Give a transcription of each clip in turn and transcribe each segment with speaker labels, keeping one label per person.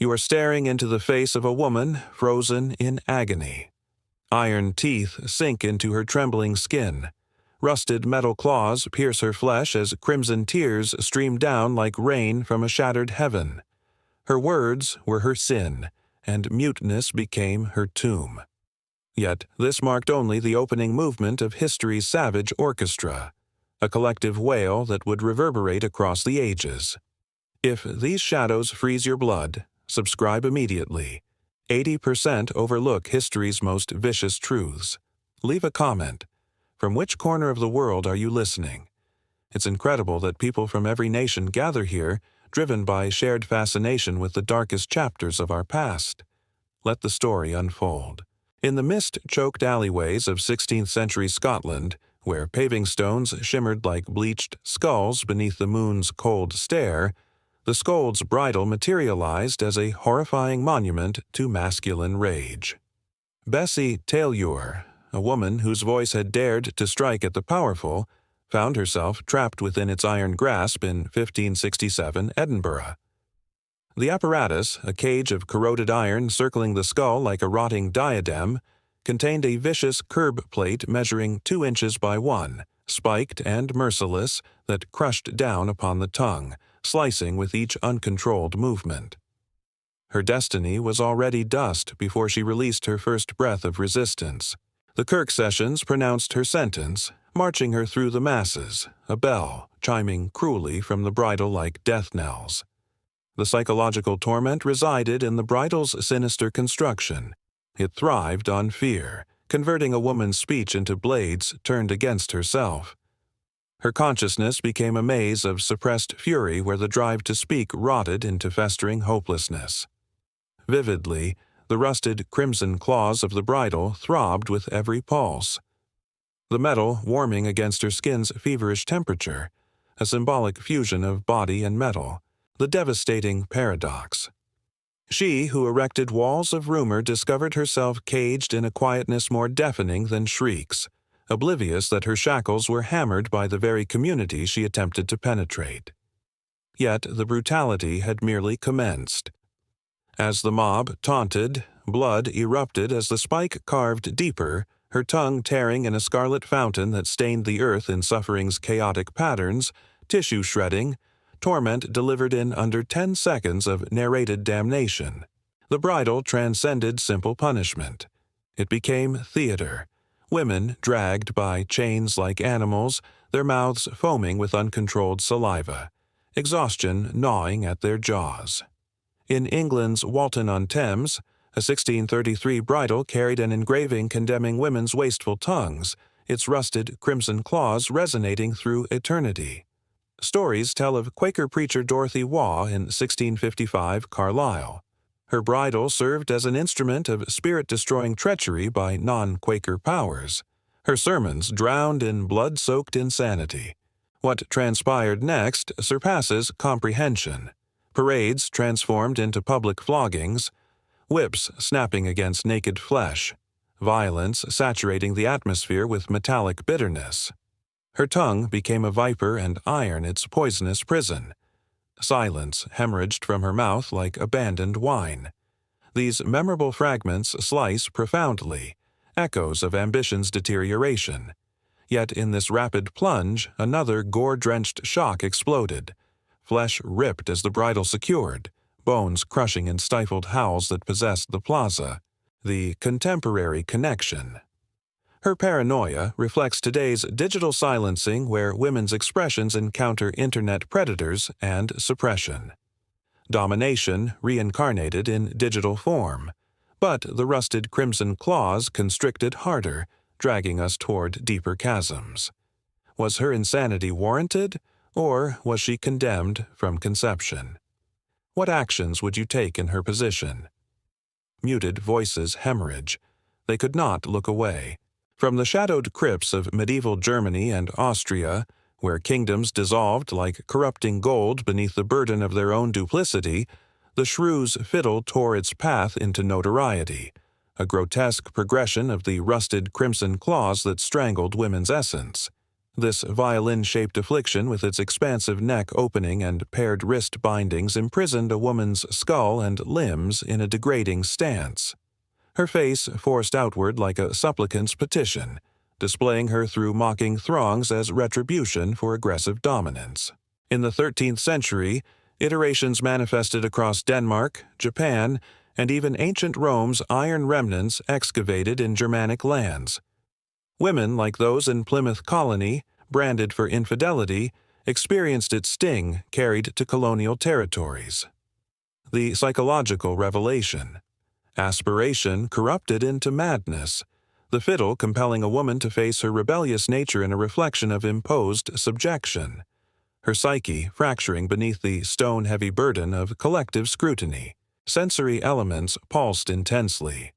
Speaker 1: You are staring into the face of a woman frozen in agony. Iron teeth sink into her trembling skin. Rusted metal claws pierce her flesh as crimson tears stream down like rain from a shattered heaven. Her words were her sin, and muteness became her tomb. Yet this marked only the opening movement of history's savage orchestra, a collective wail that would reverberate across the ages. If these shadows freeze your blood, subscribe immediately. 80% overlook history's most vicious truths. Leave a comment. From which corner of the world are you listening? It's incredible that people from every nation gather here, driven by shared fascination with the darkest chapters of our past. Let the story unfold. In the mist-choked alleyways of 16th-century Scotland, where paving stones shimmered like bleached skulls beneath the moon's cold stare, the scold's bridle materialized as a horrifying monument to masculine rage. Bessie Taylor, a woman whose voice had dared to strike at the powerful, found herself trapped within its iron grasp in 1567 Edinburgh. The apparatus, a cage of corroded iron circling the skull like a rotting diadem, contained a vicious curb plate measuring 2 inches by 1, spiked and merciless, that crushed down upon the tongue, slicing with each uncontrolled movement. Her destiny was already dust before she released her first breath of resistance. The Kirk sessions pronounced her sentence, marching her through the masses, a bell chiming cruelly from the bridle like death knells. The psychological torment resided in the bridle's sinister construction. It thrived on fear, converting a woman's speech into blades turned against herself. Her consciousness became a maze of suppressed fury where the drive to speak rotted into festering hopelessness. Vividly, the rusted crimson claws of the bridle throbbed with every pulse. The metal warming against her skin's feverish temperature, a symbolic fusion of body and metal, the devastating paradox. She who erected walls of rumor discovered herself caged in a quietness more deafening than shrieks, oblivious that her shackles were hammered by the very community she attempted to penetrate. Yet the brutality had merely commenced. As the mob taunted, blood erupted as the spike carved deeper, her tongue tearing in a scarlet fountain that stained the earth in suffering's chaotic patterns, tissue shredding, torment delivered in under 10 seconds of narrated damnation. The bridle transcended simple punishment. It became theater. Women dragged by chains like animals, their mouths foaming with uncontrolled saliva, exhaustion gnawing at their jaws. In England's Walton-on-Thames, a 1633 bridle carried an engraving condemning women's wasteful tongues, its rusted crimson claws resonating through eternity. Stories tell of Quaker preacher Dorothy Waugh in 1655 Carlisle. Her bridle served as an instrument of spirit-destroying treachery by non-Quaker powers. Her sermons drowned in blood-soaked insanity. What transpired next surpasses comprehension. Parades transformed into public floggings, whips snapping against naked flesh, violence saturating the atmosphere with metallic bitterness. Her tongue became a viper and iron its poisonous prison. Silence hemorrhaged from her mouth like abandoned wine. These memorable fragments slice profoundly, echoes of ambition's deterioration. Yet in this rapid plunge, another gore-drenched shock exploded. Flesh ripped as the bridle secured, bones crushing in stifled howls that possessed the plaza. The contemporary connection. Her paranoia reflects today's digital silencing where women's expressions encounter internet predators and suppression. Domination reincarnated in digital form, but the rusted crimson claws constricted harder, dragging us toward deeper chasms. Was her insanity warranted, or was she condemned from conception? What actions would you take in her position? Muted voices hemorrhage. They could not look away. From the shadowed crypts of medieval Germany and Austria, where kingdoms dissolved like corrupting gold beneath the burden of their own duplicity, the shrew's fiddle tore its path into notoriety, a grotesque progression of the rusted crimson claws that strangled women's essence. This violin-shaped affliction with its expansive neck opening and paired wrist bindings imprisoned a woman's skull and limbs in a degrading stance. Her face forced outward like a supplicant's petition, displaying her through mocking throngs as retribution for aggressive dominance. In the 13th century, iterations manifested across Denmark, Japan, and even ancient Rome's iron remnants excavated in Germanic lands. Women like those in Plymouth Colony, branded for infidelity, experienced its sting carried to colonial territories. The psychological revelation. Aspiration corrupted into madness, the fiddle compelling a woman to face her rebellious nature in a reflection of imposed subjection, her psyche fracturing beneath the stone-heavy burden of collective scrutiny. Sensory elements pulsed intensely.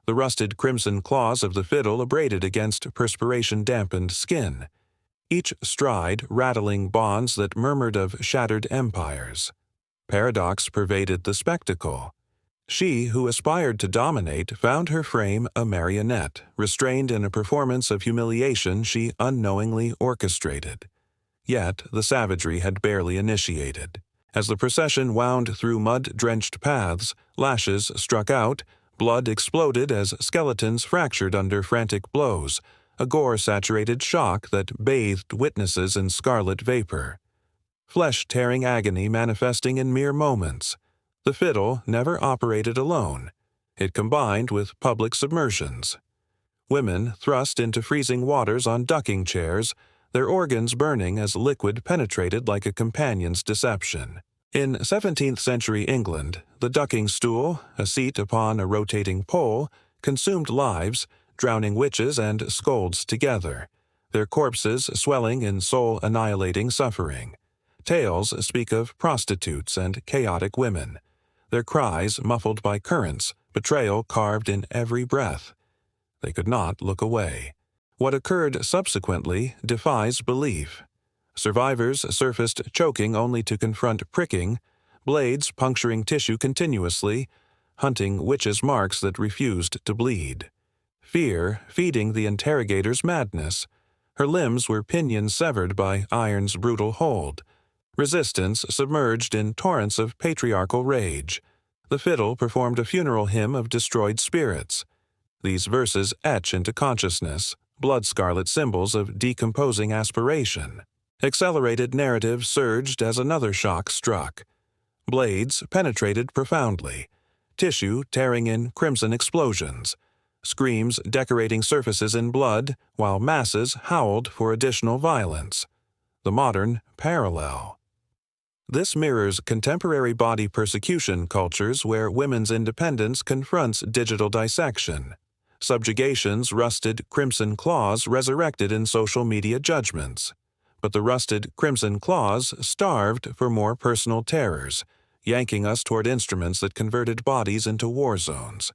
Speaker 1: The rusted crimson claws of the fiddle abraded against perspiration-dampened skin, each stride rattling bonds that murmured of shattered empires. Paradox pervaded the spectacle. She who aspired to dominate found her frame a marionette, restrained in a performance of humiliation she unknowingly orchestrated. Yet the savagery had barely initiated. As the procession wound through mud-drenched paths, lashes struck out, blood exploded as skeletons fractured under frantic blows, a gore-saturated shock that bathed witnesses in scarlet vapor. Flesh-tearing agony manifesting in mere moments. The fiddle never operated alone. It combined with public submersions. Women thrust into freezing waters on ducking chairs, their organs burning as liquid penetrated like a companion's deception. In 17th-century England, the ducking stool, a seat upon a rotating pole, consumed lives, drowning witches and scolds together, their corpses swelling in soul-annihilating suffering. Tales speak of prostitutes and chaotic women, their cries muffled by currents, betrayal carved in every breath. They could not look away. What occurred subsequently defies belief. Survivors surfaced choking only to confront pricking, blades puncturing tissue continuously, hunting witches' marks that refused to bleed. Fear feeding the interrogator's madness. Her limbs were pinions severed by iron's brutal hold. Resistance submerged in torrents of patriarchal rage. The fiddle performed a funeral hymn of destroyed spirits. These verses etch into consciousness, blood-scarlet symbols of decomposing aspiration. Accelerated narrative surged as another shock struck. Blades penetrated profoundly, tissue tearing in crimson explosions, screams decorating surfaces in blood while masses howled for additional violence. The modern parallel. This mirrors contemporary body persecution cultures where women's independence confronts digital dissection. Subjugation's rusted crimson claws resurrected in social media judgments. But the rusted crimson claws starved for more personal terrors, yanking us toward instruments that converted bodies into war zones.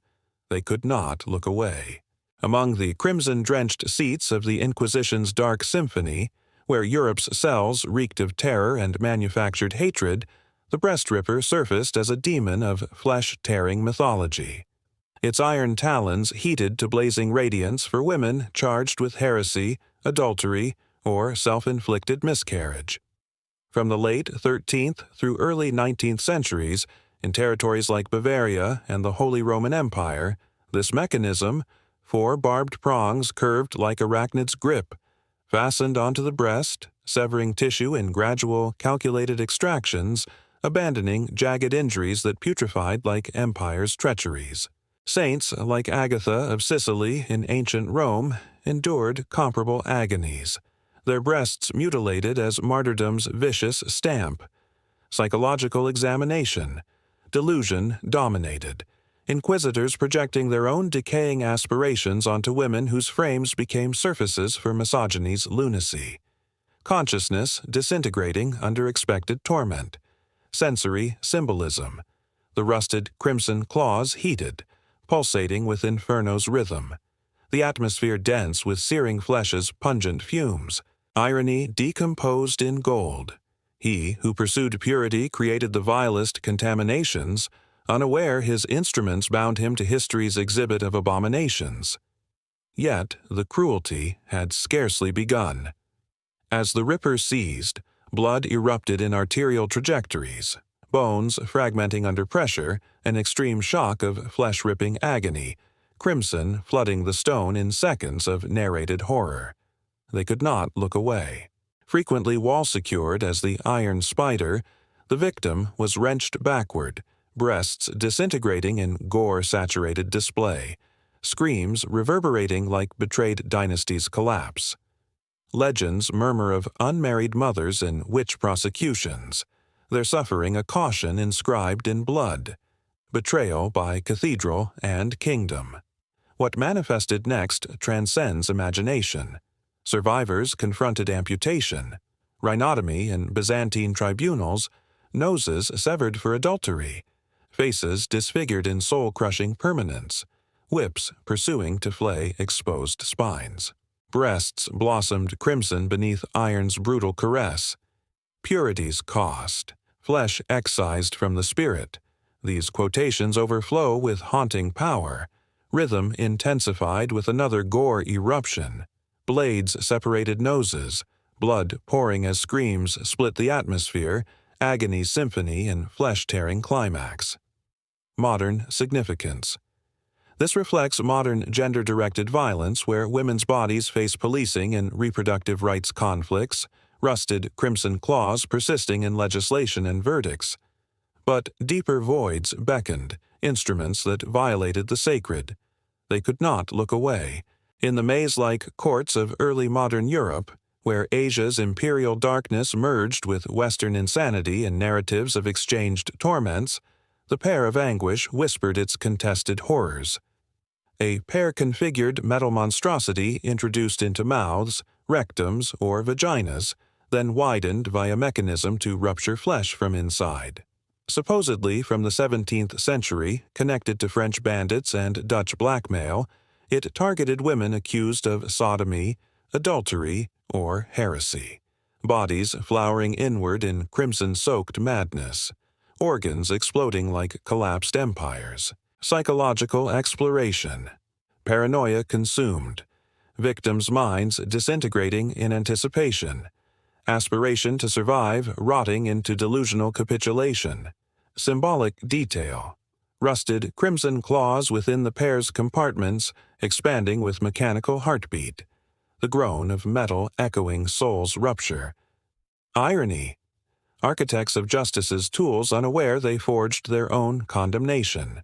Speaker 1: They could not look away. Among the crimson-drenched seats of the Inquisition's Dark Symphony, where Europe's cells reeked of terror and manufactured hatred, the breast-ripper surfaced as a demon of flesh-tearing mythology. Its iron talons heated to blazing radiance for women charged with heresy, adultery, or self-inflicted miscarriage. From the late 13th through early 19th centuries, in territories like Bavaria and the Holy Roman Empire, this mechanism, four barbed prongs curved like arachnid's grip, fastened onto the breast, severing tissue in gradual, calculated extractions, abandoning jagged injuries that putrefied like empire's treacheries. Saints like Agatha of Sicily in ancient Rome endured comparable agonies, their breasts mutilated as martyrdom's vicious stamp. Psychological examination. Delusion dominated. Inquisitors projecting their own decaying aspirations onto women whose frames became surfaces for misogyny's lunacy. Consciousness disintegrating under expected torment. Sensory symbolism. The rusted crimson claws heated, pulsating with Inferno's rhythm. The atmosphere dense with searing flesh's pungent fumes. Irony decomposed in gold. He who pursued purity created the vilest contaminations, unaware his instruments bound him to history's exhibit of abominations. Yet the cruelty had scarcely begun. As the ripper seized, blood erupted in arterial trajectories, bones fragmenting under pressure, an extreme shock of flesh-ripping agony, crimson flooding the stone in seconds of narrated horror. They could not look away. Frequently wall-secured as the iron spider, the victim was wrenched backward, breasts disintegrating in gore-saturated display, screams reverberating like betrayed dynasties' collapse. Legends murmur of unmarried mothers and witch prosecutions, their suffering a caution inscribed in blood, betrayal by cathedral and kingdom. What manifested next transcends imagination. Survivors confronted amputation, rhinotomy in Byzantine tribunals, noses severed for adultery, faces disfigured in soul-crushing permanence, whips pursuing to flay exposed spines. Breasts blossomed crimson beneath iron's brutal caress. Purity's cost, flesh excised from the spirit. These quotations overflow with haunting power, rhythm intensified with another gore eruption. Blades separated noses, blood pouring as screams split the atmosphere, agony's symphony and flesh-tearing climax. Modern significance. This reflects modern gender-directed violence where women's bodies face policing and reproductive rights conflicts, rusted crimson claws persisting in legislation and verdicts. But deeper voids beckoned, instruments that violated the sacred. They could not look away. In the maze-like courts of early modern Europe, where Asia's imperial darkness merged with Western insanity in narratives of exchanged torments, the pear of anguish whispered its contested horrors. A pear-configured metal monstrosity introduced into mouths, rectums, or vaginas, then widened via mechanism to rupture flesh from inside. Supposedly from the 17th century, connected to French bandits and Dutch blackmail, it targeted women accused of sodomy, adultery, or heresy. Bodies flowering inward in crimson-soaked madness, organs exploding like collapsed empires. Psychological exploration. Paranoia consumed. Victims' minds disintegrating in anticipation. Aspiration to survive rotting into delusional capitulation. Symbolic detail. Rusted crimson claws within the pear's compartments, expanding with mechanical heartbeat. The groan of metal echoing soul's rupture. Irony. Architects of justice's tools unaware they forged their own condemnation.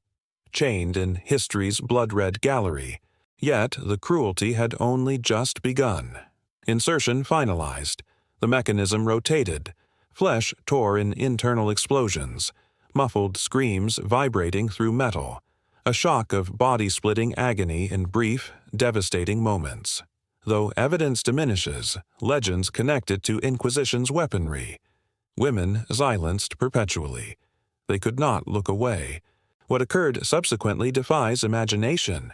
Speaker 1: Chained in history's blood-red gallery, yet the cruelty had only just begun. Insertion finalized. The mechanism rotated. Flesh tore in internal explosions, muffled screams vibrating through metal, a shock of body-splitting agony in brief, devastating moments. Though evidence diminishes, legends connect it to Inquisition's weaponry. Women silenced perpetually. They could not look away. What occurred subsequently defies imagination.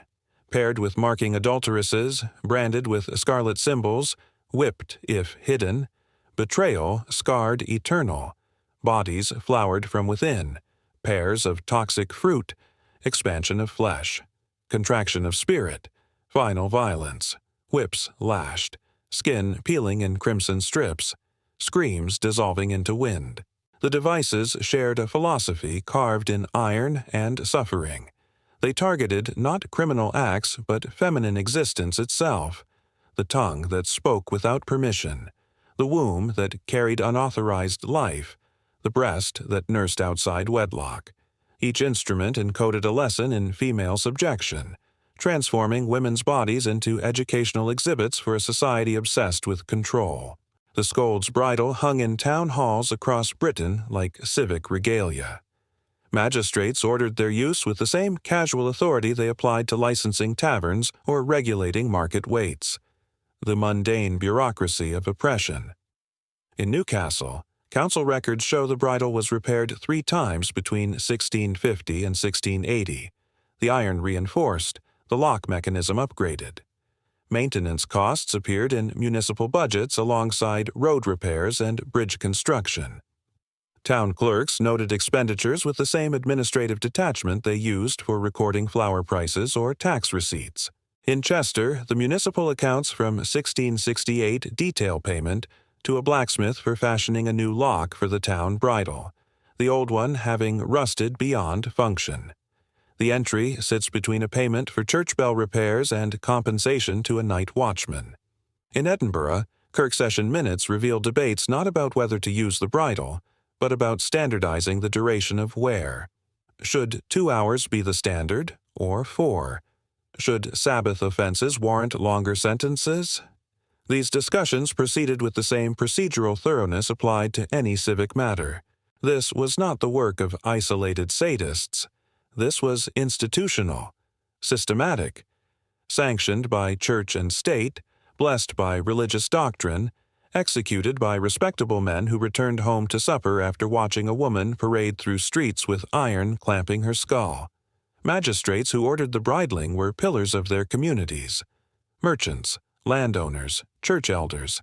Speaker 1: Paired with marking adulteresses, branded with scarlet symbols, whipped if hidden, betrayal scarred eternal, bodies flowered from within, pears of toxic fruit, expansion of flesh, contraction of spirit, final violence, whips lashed, skin peeling in crimson strips, screams dissolving into wind. The devices shared a philosophy carved in iron and suffering. They targeted not criminal acts but feminine existence itself, the tongue that spoke without permission, the womb that carried unauthorized life, the breast that nursed outside wedlock. Each instrument encoded a lesson in female subjection, transforming women's bodies into educational exhibits for a society obsessed with control. The scold's bridle hung in town halls across Britain like civic regalia. Magistrates ordered their use with the same casual authority they applied to licensing taverns or regulating market weights. The mundane bureaucracy of oppression. In Newcastle, council records show the bridle was repaired 3 times between 1650 and 1680, the iron reinforced, the lock mechanism upgraded. Maintenance costs appeared in municipal budgets alongside road repairs and bridge construction. Town clerks noted expenditures with the same administrative detachment they used for recording flour prices or tax receipts. In Chester, the municipal accounts from 1668 detail payment to a blacksmith for fashioning a new lock for the town bridle, the old one having rusted beyond function. The entry sits between a payment for church bell repairs and compensation to a night watchman. In Edinburgh, Kirk Session minutes reveal debates not about whether to use the bridle, but about standardizing the duration of wear. Should 2 hours be the standard, or 4? Should Sabbath offenses warrant longer sentences? These discussions proceeded with the same procedural thoroughness applied to any civic matter. This was not the work of isolated sadists. This was institutional, systematic, sanctioned by church and state, blessed by religious doctrine, executed by respectable men who returned home to supper after watching a woman parade through streets with iron clamping her skull. Magistrates who ordered the bridling were pillars of their communities. Merchants, landowners, church elders,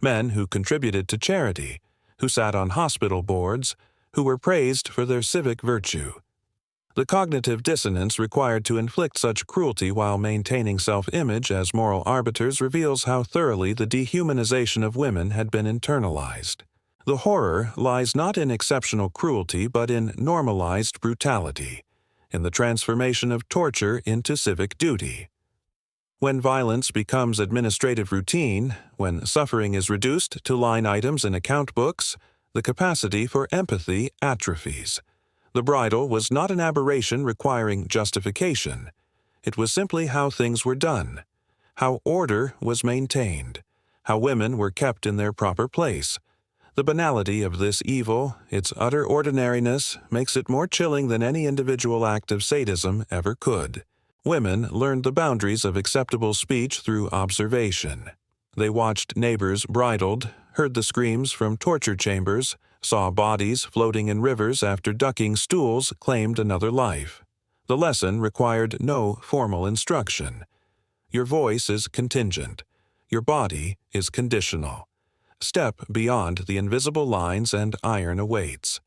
Speaker 1: men who contributed to charity, who sat on hospital boards, who were praised for their civic virtue. The cognitive dissonance required to inflict such cruelty while maintaining self-image as moral arbiters reveals how thoroughly the dehumanization of women had been internalized. The horror lies not in exceptional cruelty but in normalized brutality, in the transformation of torture into civic duty. When violence becomes administrative routine, when suffering is reduced to line items in account books, the capacity for empathy atrophies. The bridle was not an aberration requiring justification. It was simply how things were done, how order was maintained, how women were kept in their proper place. The banality of this evil, its utter ordinariness, makes it more chilling than any individual act of sadism ever could. Women learned the boundaries of acceptable speech through observation. They watched neighbors bridled, heard the screams from torture chambers, saw bodies floating in rivers after ducking stools claimed another life. The lesson required no formal instruction. Your voice is contingent. Your body is conditional. Step beyond the invisible lines and iron awaits.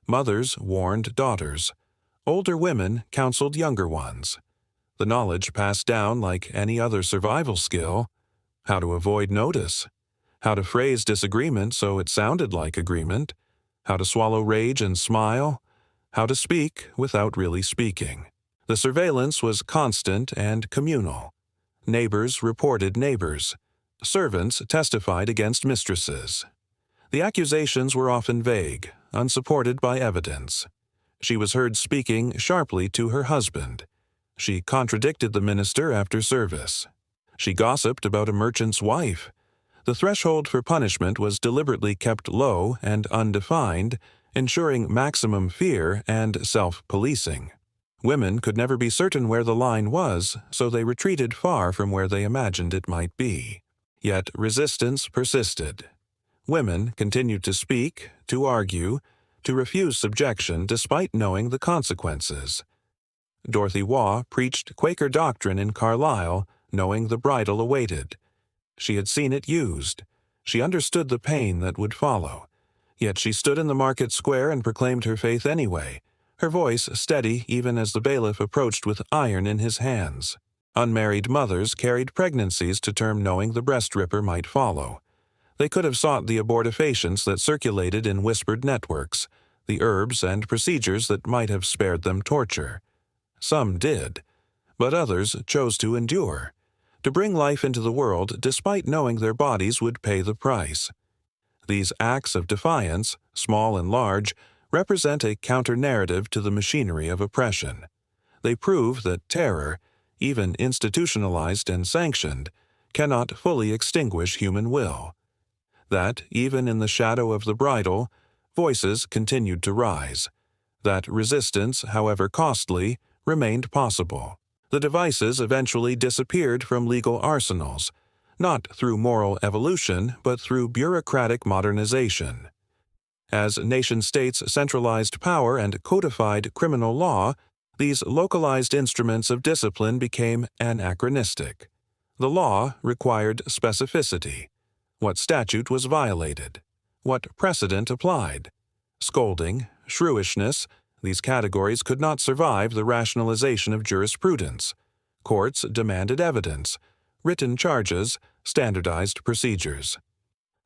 Speaker 1: Mothers warned daughters. Older women counseled younger ones. The knowledge passed down like any other survival skill: how to avoid notice, how to phrase disagreement so it sounded like agreement, how to swallow rage and smile, how to speak without really speaking. The surveillance was constant and communal. Neighbors reported neighbors. Servants testified against mistresses. The accusations were often vague, unsupported by evidence. She was heard speaking sharply to her husband. She contradicted the minister after service. She gossiped about a merchant's wife. The threshold for punishment was deliberately kept low and undefined, ensuring maximum fear and self-policing. Women could never be certain where the line was, so they retreated far from where they imagined it might be. Yet resistance persisted. Women continued to speak, to argue, to refuse subjection despite knowing the consequences. Dorothy Waugh preached Quaker doctrine in Carlisle, knowing the bridle awaited. She had seen it used. She understood the pain that would follow. Yet she stood in the market square and proclaimed her faith anyway, her voice steady even as the bailiff approached with iron in his hands. Unmarried mothers carried pregnancies to term knowing the breast ripper might follow. They could have sought the abortifacients that circulated in whispered networks, the herbs and procedures that might have spared them torture. Some did, but others chose to endure, to bring life into the world despite knowing their bodies would pay the price. These acts of defiance, small and large, represent a counter-narrative to the machinery of oppression. They prove that terror, even institutionalized and sanctioned, cannot fully extinguish human will. That, even in the shadow of the bridle, voices continued to rise. That resistance, however costly, remained possible. The devices eventually disappeared from legal arsenals, not through moral evolution, but through bureaucratic modernization. As nation-states centralized power and codified criminal law, these localized instruments of discipline became anachronistic. The law required specificity. What statute was violated? What precedent applied? Scolding, shrewishness, these categories could not survive the rationalization of jurisprudence. Courts demanded evidence, written charges, standardized procedures.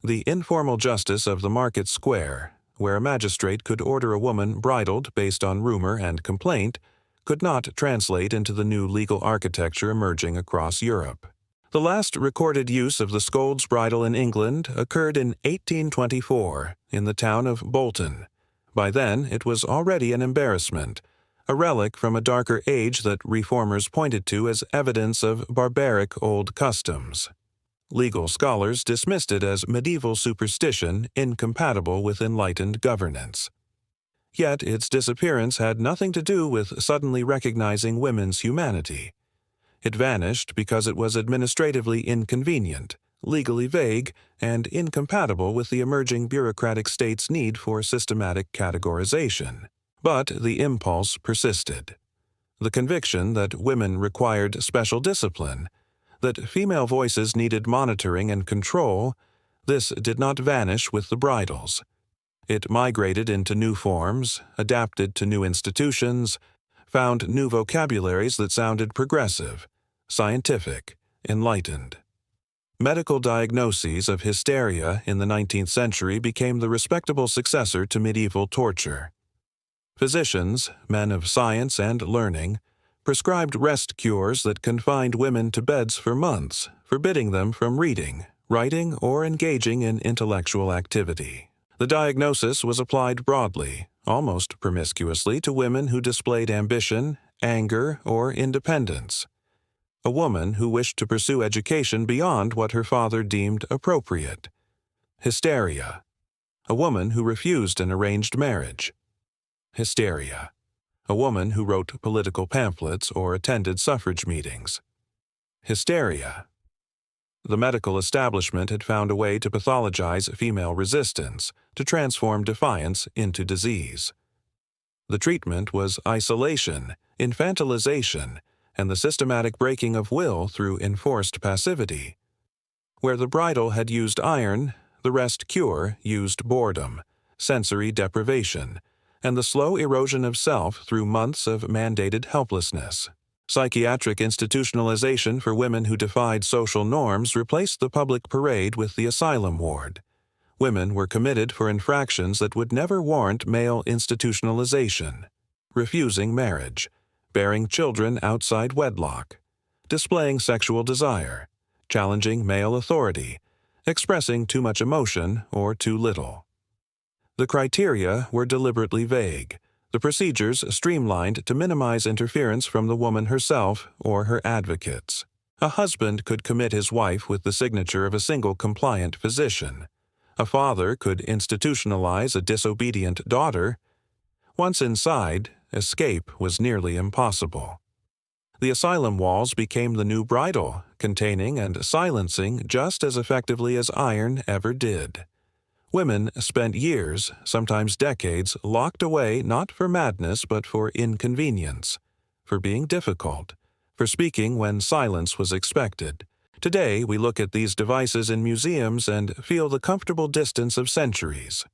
Speaker 1: The informal justice of the market square, where a magistrate could order a woman bridled based on rumor and complaint, could not translate into the new legal architecture emerging across Europe. The last recorded use of the scold's bridle in England occurred in 1824 in the town of Bolton. By then, it was already an embarrassment, a relic from a darker age that reformers pointed to as evidence of barbaric old customs. Legal scholars dismissed it as medieval superstition incompatible with enlightened governance. Yet its disappearance had nothing to do with suddenly recognizing women's humanity. It vanished because it was administratively inconvenient, legally vague, and incompatible with the emerging bureaucratic state's need for systematic categorization. But the impulse persisted. The conviction that women required special discipline, that female voices needed monitoring and control, this did not vanish with the bridles. It migrated into new forms, adapted to new institutions, found new vocabularies that sounded progressive, scientific, enlightened. Medical diagnoses of hysteria in the 19th century became the respectable successor to medieval torture. Physicians, men of science and learning, prescribed rest cures that confined women to beds for months, forbidding them from reading, writing, or engaging in intellectual activity. The diagnosis was applied broadly, almost promiscuously, to women who displayed ambition, anger, or independence. A woman who wished to pursue education beyond what her father deemed appropriate. Hysteria. A woman who refused an arranged marriage. Hysteria. A woman who wrote political pamphlets or attended suffrage meetings. Hysteria. The medical establishment had found a way to pathologize female resistance, to transform defiance into disease. The treatment was isolation, infantilization, and the systematic breaking of will through enforced passivity. Where the bridle had used iron, the rest cure used boredom, sensory deprivation, and the slow erosion of self through months of mandated helplessness. Psychiatric institutionalization for women who defied social norms replaced the public parade with the asylum ward. Women were committed for infractions that would never warrant male institutionalization: refusing marriage, bearing children outside wedlock, displaying sexual desire, challenging male authority, expressing too much emotion or too little. The criteria were deliberately vague, the procedures streamlined to minimize interference from the woman herself or her advocates. A husband could commit his wife with the signature of a single compliant physician. A father could institutionalize a disobedient daughter. Once inside, escape was nearly impossible. The asylum walls became the new bridle, containing and silencing just as effectively as iron ever did. Women spent years, sometimes decades, locked away not for madness but for inconvenience, for being difficult, for speaking when silence was expected. Today, we look at these devices in museums and feel the comfortable distance of centuries.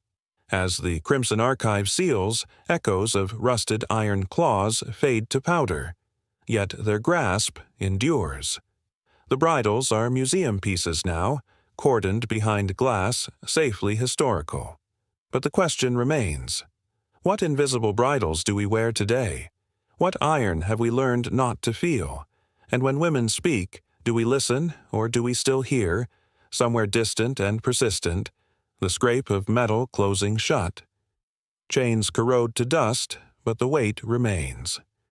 Speaker 1: As the Crimson Archive seals, echoes of rusted iron claws fade to powder, yet their grasp endures. The bridles are museum pieces now, cordoned behind glass, safely historical. But the question remains: what invisible bridles do we wear today? What iron have we learned not to feel? And when women speak, do we listen, or do we still hear, somewhere distant and persistent, the scrape of metal closing shut? Chains corrode to dust, but the weight remains.